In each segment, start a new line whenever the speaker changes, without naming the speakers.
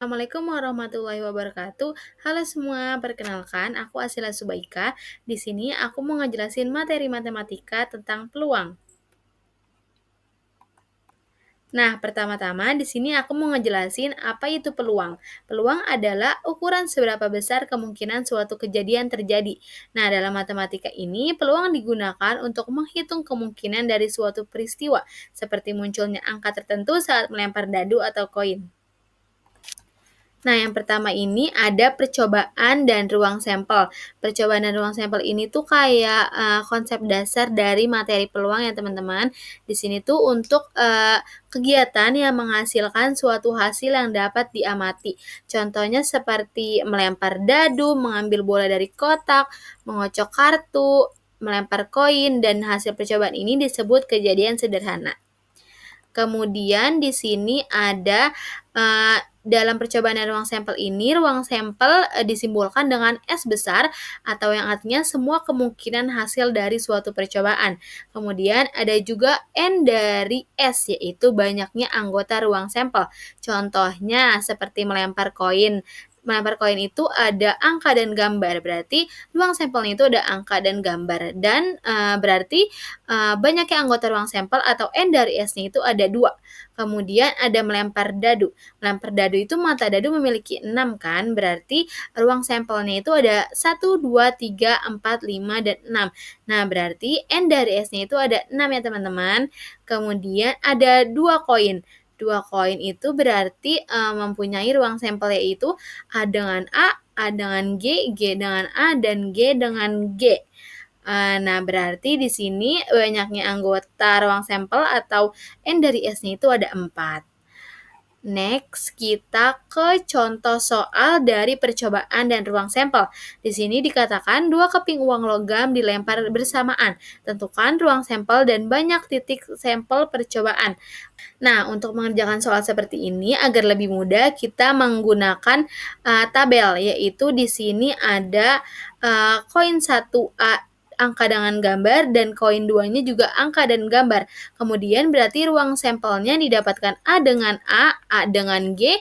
Assalamualaikum warahmatullahi wabarakatuh. Halo semua, perkenalkan aku Asila Subaika. Di sini aku mau ngejelasin materi matematika tentang peluang. Nah, pertama-tama di sini aku mau ngejelasin apa itu peluang. Peluang adalah ukuran seberapa besar kemungkinan suatu kejadian terjadi. Nah, dalam matematika ini, peluang digunakan untuk menghitung kemungkinan dari suatu peristiwa, seperti munculnya angka tertentu saat melempar dadu atau koin. Nah, yang pertama ini ada percobaan dan ruang sampel. Percobaan dan ruang sampel ini tuh kayak konsep dasar dari materi peluang ya teman-teman. Di sini tuh untuk kegiatan yang menghasilkan suatu hasil yang dapat diamati. Contohnya seperti melempar dadu, mengambil bola dari kotak, mengocok kartu, melempar koin, dan hasil percobaan ini disebut kejadian sederhana. Kemudian di sini ada dalam percobaan dan ruang sampel ini, ruang sampel disimbolkan dengan S besar atau yang artinya semua kemungkinan hasil dari suatu percobaan. Kemudian ada juga N dari S, yaitu banyaknya anggota ruang sampel. Contohnya seperti melempar koin. Melempar koin itu ada angka dan gambar, berarti ruang sampelnya itu ada angka dan gambar. Dan berarti banyaknya anggota ruang sampel atau N dari S-nya itu ada 2. Kemudian ada melempar dadu. Melempar dadu itu mata dadu memiliki 6 kan, berarti ruang sampelnya itu ada 1, 2, 3, 4, 5, dan 6. Nah, berarti N dari S-nya itu ada 6 ya teman-teman. Kemudian ada 2 koin. 2 koin itu berarti mempunyai ruang sampel yaitu A dengan A dengan G dengan A, dan G dengan G. Nah, berarti di sini banyaknya anggota ruang sampel atau N dari S-nya itu ada 4. Next, kita ke contoh soal dari percobaan dan ruang sampel. Di sini dikatakan 2 keping uang logam dilempar bersamaan. Tentukan ruang sampel dan banyak titik sampel percobaan. Nah, untuk mengerjakan soal seperti ini agar lebih mudah, kita menggunakan tabel, yaitu di sini ada koin 1A angka dengan gambar dan koin 2-nya juga angka dan gambar. Kemudian berarti ruang sampelnya didapatkan A dengan A dengan G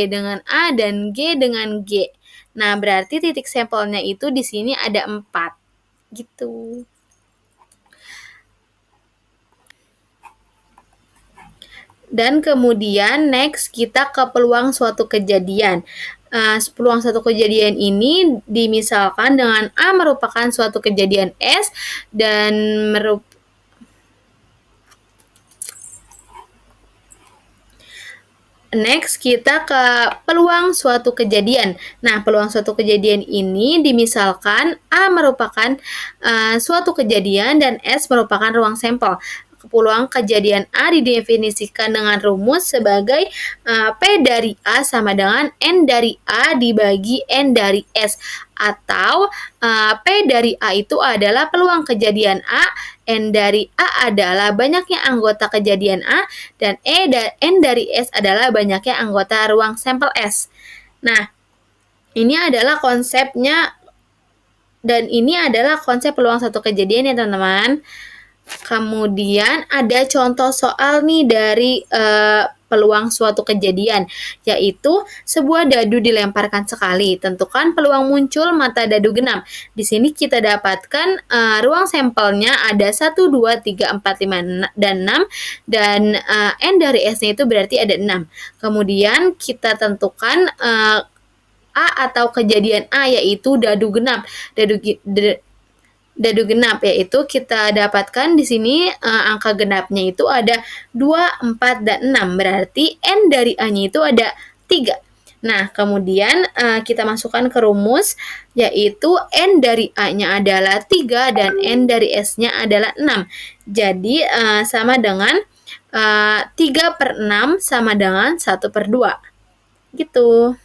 dengan A, dan G dengan G. Nah, berarti titik sampelnya itu di sini ada 4. Gitu. Dan kemudian next kita ke peluang suatu kejadian. Peluang suatu kejadian ini dimisalkan dengan A merupakan suatu kejadian S dan Next, kita ke peluang suatu kejadian. Nah, peluang suatu kejadian ini dimisalkan A merupakan suatu kejadian dan S merupakan ruang sampel. Peluang kejadian A didefinisikan dengan rumus sebagai P dari A sama dengan N dari A dibagi N dari S. Atau P dari A itu adalah peluang kejadian A, N dari A adalah banyaknya anggota kejadian A, dan N dari S adalah banyaknya anggota ruang sampel S. Nah, ini adalah konsepnya, dan ini adalah konsep peluang satu kejadian ya teman-teman. Kemudian ada contoh soal nih dari peluang suatu kejadian, yaitu sebuah dadu dilemparkan sekali. Tentukan peluang muncul mata dadu genap. Di sini kita dapatkan ruang sampelnya ada 1, 2, 3, 4, 5, dan 6, dan N dari S-nya itu berarti ada 6. Kemudian kita tentukan A atau kejadian A, yaitu dadu genap. Dadu genap, yaitu kita dapatkan di sini angka genapnya itu ada 2, 4, dan 6. Berarti N dari A-nya itu ada 3. Nah, kemudian kita masukkan ke rumus, yaitu N dari A-nya adalah 3 dan N dari S-nya adalah 6. Jadi sama dengan 3/6 sama dengan 1/2. Gitu.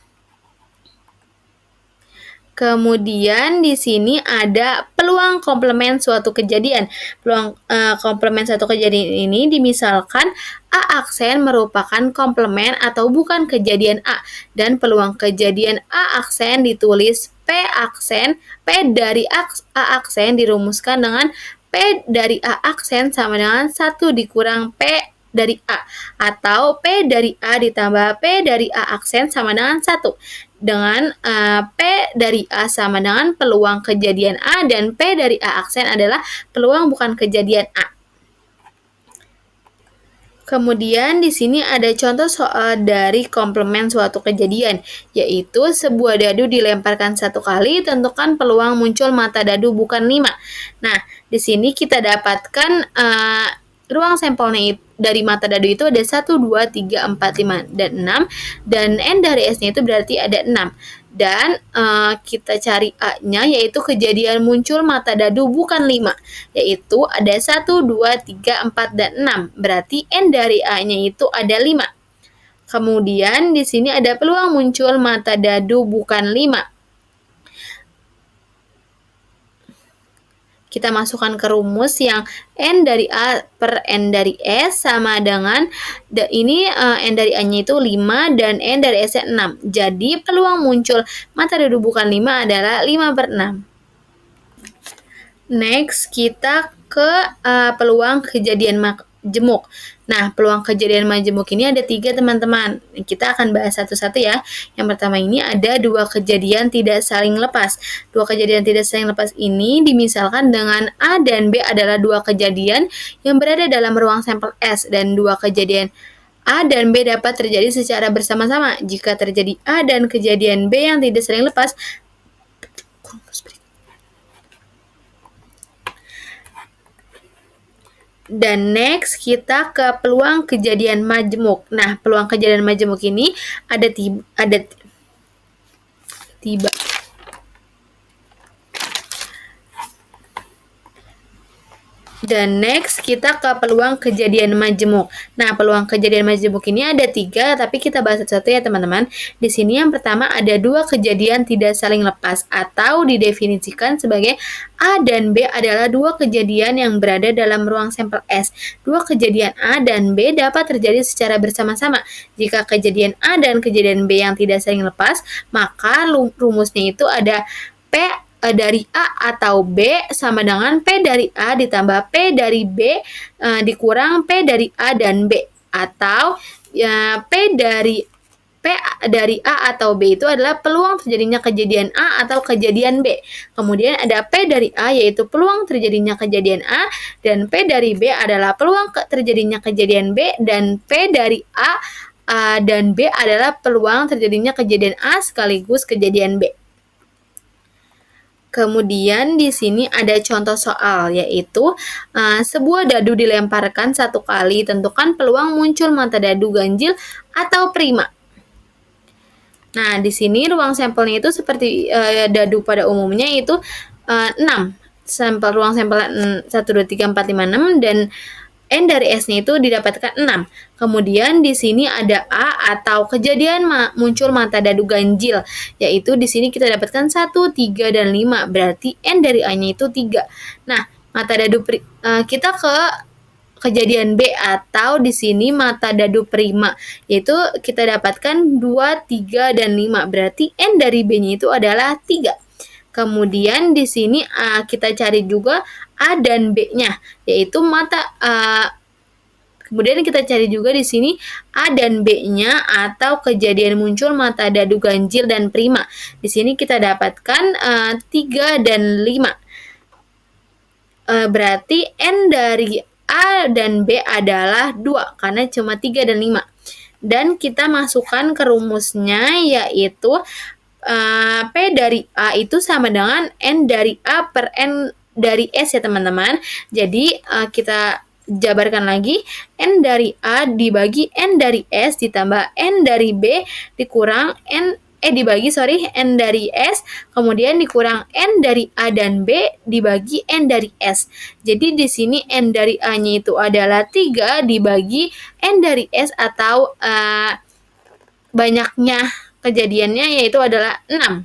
Kemudian di sini ada peluang komplement suatu kejadian. Peluang komplement suatu kejadian ini dimisalkan A aksen merupakan komplement atau bukan kejadian A, dan peluang kejadian A aksen ditulis P aksen, P dari A aksen dirumuskan dengan P dari A aksen sama dengan 1 dikurang P dari A, atau P dari A ditambah P dari A aksen sama dengan 1. Dengan P dari A sama dengan peluang kejadian A dan P dari A aksen adalah peluang bukan kejadian A. Kemudian di sini ada contoh soal dari komplement suatu kejadian, yaitu sebuah dadu dilemparkan 1 kali, tentukan peluang muncul mata dadu bukan 5. Nah, di sini kita dapatkan ruang sampelnya dari mata dadu itu ada 1, 2, 3, 4, 5, dan 6, dan N dari S-nya itu berarti ada 6. Dan kita cari A-nya, yaitu kejadian muncul mata dadu bukan 5, yaitu ada 1, 2, 3, 4, dan 6. Berarti N dari A-nya itu ada 5. Kemudian di sini ada peluang muncul mata dadu bukan 5. Kita masukkan ke rumus yang N dari A per N dari S sama dengan ini N dari A-nya itu 5 dan N dari S-nya 6. Jadi peluang muncul mata dadu bukan 5 adalah 5 per 6. Next, kita ke peluang kejadian majemuk. Nah, peluang kejadian majemuk ini ada 3, teman-teman. Kita akan bahas satu-satu ya. Yang pertama ini ada 2 kejadian tidak saling lepas. 2 kejadian tidak saling lepas ini dimisalkan dengan A dan B adalah 2 kejadian yang berada dalam ruang sampel S, dan 2 kejadian A dan B dapat terjadi secara bersama-sama. Jika terjadi A dan kejadian B yang tidak saling lepas, dan next kita ke peluang kejadian majemuk. Nah, peluang kejadian majemuk ini ada Dan next kita ke peluang kejadian majemuk. Nah, peluang kejadian majemuk ini ada 3, tapi kita bahas satu-satu ya teman-teman. Di sini yang pertama ada 2 kejadian tidak saling lepas, atau didefinisikan sebagai A dan B adalah 2 kejadian yang berada dalam ruang sampel S. 2 kejadian A dan B dapat terjadi secara bersama-sama. Jika kejadian A dan kejadian B yang tidak saling lepas, maka rumusnya itu ada P dari A atau B sama dengan P dari A ditambah P dari B dikurang P dari A dan B, atau P dari A atau B itu adalah peluang terjadinya kejadian A atau kejadian B. Kemudian ada P dari A yaitu peluang terjadinya kejadian A, dan P dari B adalah peluang terjadinya kejadian B, dan P dari A dan B adalah peluang terjadinya kejadian A sekaligus kejadian B. Kemudian di sini ada contoh soal, yaitu sebuah dadu dilemparkan 1 kali, tentukan peluang muncul mata dadu ganjil atau prima. Nah, di sini ruang sampelnya itu seperti dadu pada umumnya itu 6. Ruang sampel 1, 2, 3, 4, 5, 6, dan N dari S-nya itu didapatkan 6. Kemudian di sini ada A atau kejadian muncul mata dadu ganjil, yaitu di sini kita dapatkan 1, 3, dan 5. Berarti N dari A-nya itu 3. Nah, mata dadu kita ke kejadian B atau di sini mata dadu prima, yaitu kita dapatkan 2, 3, dan 5. Berarti N dari B-nya itu adalah 3. Kemudian di sini kita cari juga A dan B-nya, yaitu kemudian kita cari juga di sini A dan B-nya atau kejadian muncul mata dadu ganjil dan prima. Di sini kita dapatkan 3 dan 5. Berarti N dari A dan B adalah 2 karena cuma 3 dan 5. Dan kita masukkan ke rumusnya, yaitu P dari A itu sama dengan N dari A per N dari S ya teman-teman. Jadi kita jabarkan lagi, N dari A dibagi N dari S ditambah N dari B dikurang N dari S, kemudian dikurang N dari A dan B dibagi N dari S. Jadi di sini N dari A-nya itu adalah 3 dibagi N dari S, atau banyaknya kejadiannya yaitu adalah 6.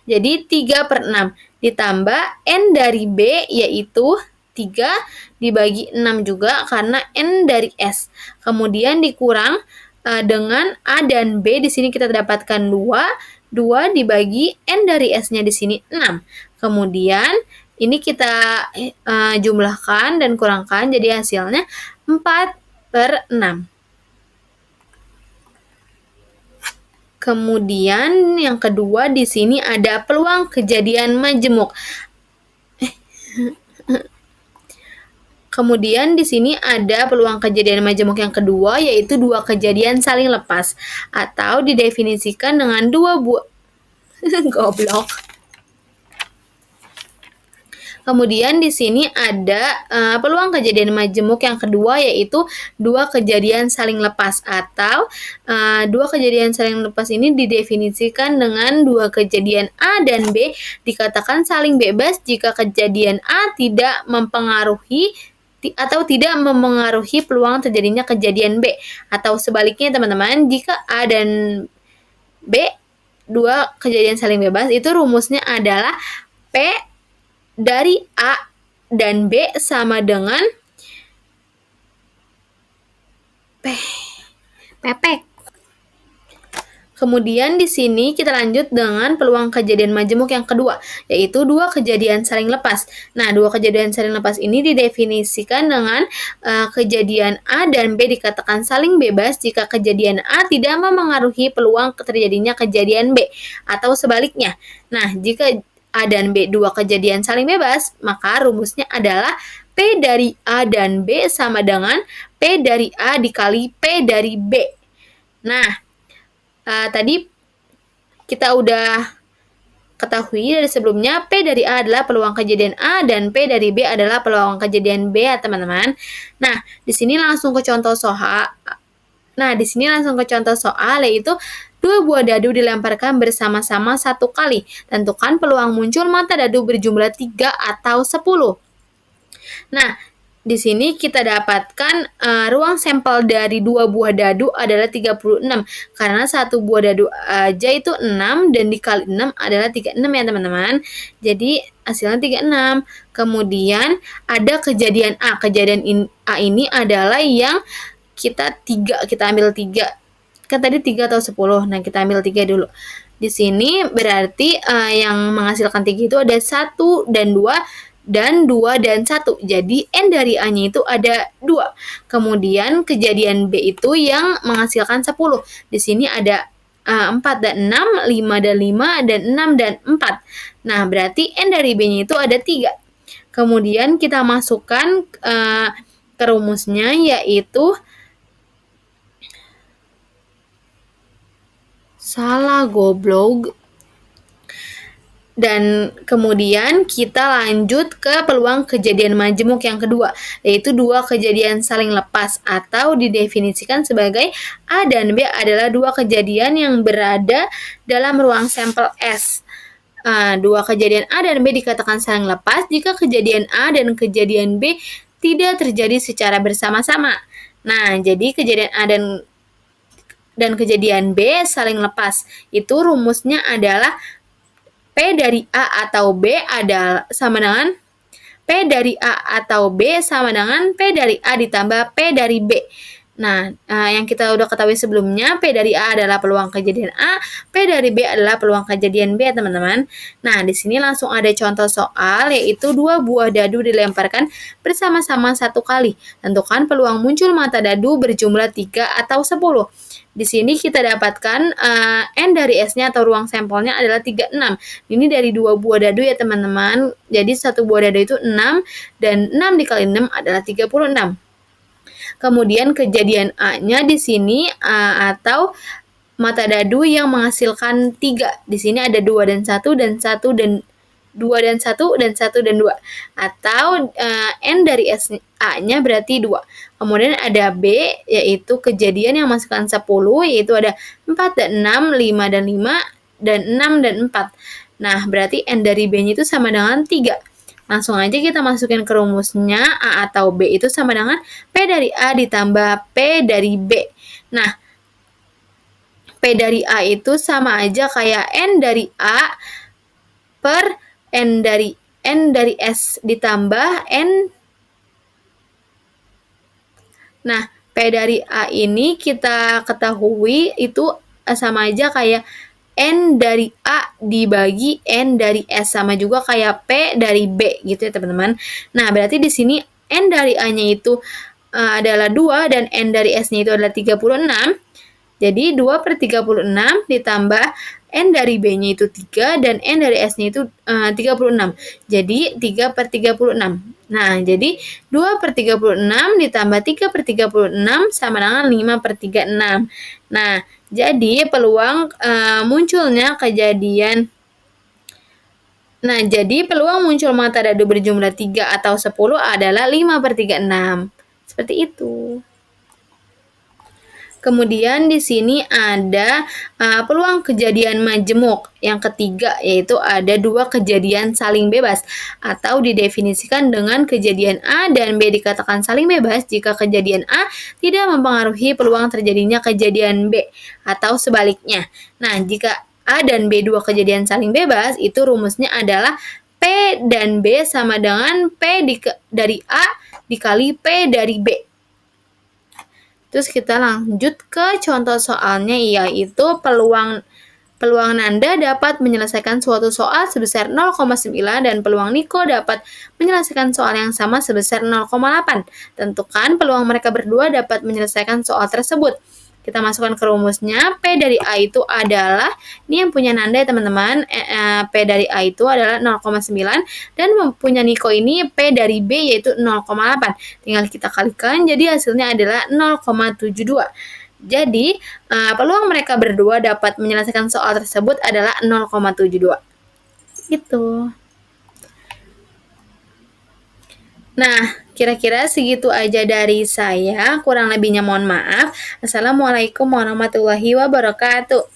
Jadi 3 per 6 ditambah N dari B yaitu 3 dibagi 6 juga karena N dari S. Kemudian dikurang dengan A dan B, di sini kita dapatkan 2 dibagi N dari S-nya di sini 6. Kemudian ini kita jumlahkan dan kurangkan, jadi hasilnya 4 per 6. Kemudian yang kedua di sini ada peluang kejadian majemuk. Kemudian di sini ada peluang kejadian majemuk yang kedua, yaitu dua kejadian saling lepas atau didefinisikan dengan dua buah goblok. Kemudian di sini ada peluang kejadian majemuk yang kedua, yaitu dua kejadian saling lepas atau dua kejadian saling lepas ini didefinisikan dengan dua kejadian A dan B dikatakan saling bebas jika kejadian A tidak mempengaruhi atau tidak memengaruhi peluang terjadinya kejadian B, atau sebaliknya teman-teman, jika A dan B dua kejadian saling bebas itu rumusnya adalah P dari A dan B sama dengan pepek. Kemudian di sini kita lanjut dengan peluang kejadian majemuk yang kedua, yaitu dua kejadian saling lepas. Nah, dua kejadian saling lepas ini didefinisikan dengan kejadian A dan B dikatakan saling bebas jika kejadian A tidak memengaruhi peluang terjadinya kejadian B, atau sebaliknya. Nah, jika A dan B dua kejadian saling bebas, maka rumusnya adalah P dari A dan B sama dengan P dari A dikali P dari B. Nah, tadi kita udah ketahui dari sebelumnya P dari A adalah peluang kejadian A dan P dari B adalah peluang kejadian B ya teman-teman. Nah, di sini langsung ke contoh soal. Yaitu dua buah dadu dilemparkan bersama-sama satu kali. Tentukan peluang muncul mata dadu berjumlah 3 atau 10. Nah, di sini kita dapatkan ruang sampel dari dua buah dadu adalah 36. Karena satu buah dadu aja itu 6 dan dikali 6 adalah 36 ya teman-teman. Jadi hasilnya 36. Kemudian ada kejadian A. Kejadian A ini adalah yang kita ambil 3. Kan tadi 3 atau 10. Nah, kita ambil 3 dulu. Di sini berarti yang menghasilkan 3 itu ada 1 dan 2 dan 2 dan 1. Jadi N dari A-nya itu ada 2. Kemudian kejadian B itu yang menghasilkan 10. Di sini ada 4 dan 6, 5 dan 5, dan 6 dan 4. Nah, berarti N dari B-nya itu ada 3. Kemudian kita masukkan ke rumusnya, yaitu salah goblok. Dan kemudian kita lanjut ke peluang kejadian majemuk yang kedua, yaitu dua kejadian saling lepas atau didefinisikan sebagai A dan B adalah dua kejadian yang berada dalam ruang sampel S. Dua kejadian A dan B dikatakan saling lepas jika kejadian A dan kejadian B tidak terjadi secara bersama-sama. Nah, jadi kejadian A dan kejadian B saling lepas. Itu rumusnya adalah P dari A atau B adalah sama dengan P dari A atau B sama dengan P dari A ditambah P dari B. Nah, yang kita udah ketahui sebelumnya, P dari A adalah peluang kejadian A, P dari B adalah peluang kejadian B, teman-teman. Nah, di sini langsung ada contoh soal, yaitu dua buah dadu dilemparkan bersama-sama satu kali. Tentukan peluang muncul mata dadu berjumlah 3 atau 10. Di sini kita dapatkan N dari S-nya atau ruang sampelnya adalah 36. Ini dari dua buah dadu ya teman-teman. Jadi satu buah dadu itu 6 dan 6 dikali 6 adalah 36. Kemudian kejadian A-nya di sini atau mata dadu yang menghasilkan 3. Di sini ada 2 dan 1 dan 1 dan 2 dan 1 dan 1 dan 2. Atau N dari A-nya berarti 2. Kemudian ada B, yaitu kejadian yang menghasilkan 10, yaitu ada 4 dan 6, 5 dan 5, dan 6 dan 4. Nah, berarti N dari B-nya itu sama dengan 3. Langsung aja kita masukin ke rumusnya, A atau B itu sama dengan P dari A ditambah P dari B. Nah, P dari A itu sama aja kayak N dari A per N dari S ditambah N. Nah, P dari A ini kita ketahui itu sama aja kayak N dari A dibagi N dari S, sama juga kayak P dari B gitu ya teman-teman. Nah, berarti di sini N dari A-nya itu adalah 2 dan N dari S-nya itu adalah 36. Jadi 2/36 ditambah N dari B-nya itu 3 dan N dari S-nya itu 36. Jadi 3/36. Nah, jadi 2/36 ditambah 3/36 sama dengan 5/36. Nah, jadi peluang muncul mata dadu berjumlah 3 atau 10 adalah 5/36. Seperti itu. Kemudian di sini ada peluang kejadian majemuk. Yang ketiga yaitu ada 2 kejadian saling bebas atau didefinisikan dengan kejadian A dan B dikatakan saling bebas jika kejadian A tidak mempengaruhi peluang terjadinya kejadian B atau sebaliknya. Nah, jika A dan B 2 kejadian saling bebas, itu rumusnya adalah P dan B sama dengan P dari A dikali P dari B. Terus kita lanjut ke contoh soalnya, yaitu peluang Nanda dapat menyelesaikan suatu soal sebesar 0,9 dan peluang Niko dapat menyelesaikan soal yang sama sebesar 0,8. Tentukan peluang mereka berdua dapat menyelesaikan soal tersebut. Kita masukkan ke rumusnya, P dari A itu adalah, ini yang punya Nanda ya teman-teman, P dari A itu adalah 0,9 dan punya Niko ini P dari B yaitu 0,8. Tinggal kita kalikan, jadi hasilnya adalah 0,72. Jadi, peluang mereka berdua dapat menyelesaikan soal tersebut adalah 0,72. Gitu. Nah, kira-kira segitu aja dari saya. Kurang lebihnya mohon maaf. Assalamualaikum warahmatullahi wabarakatuh.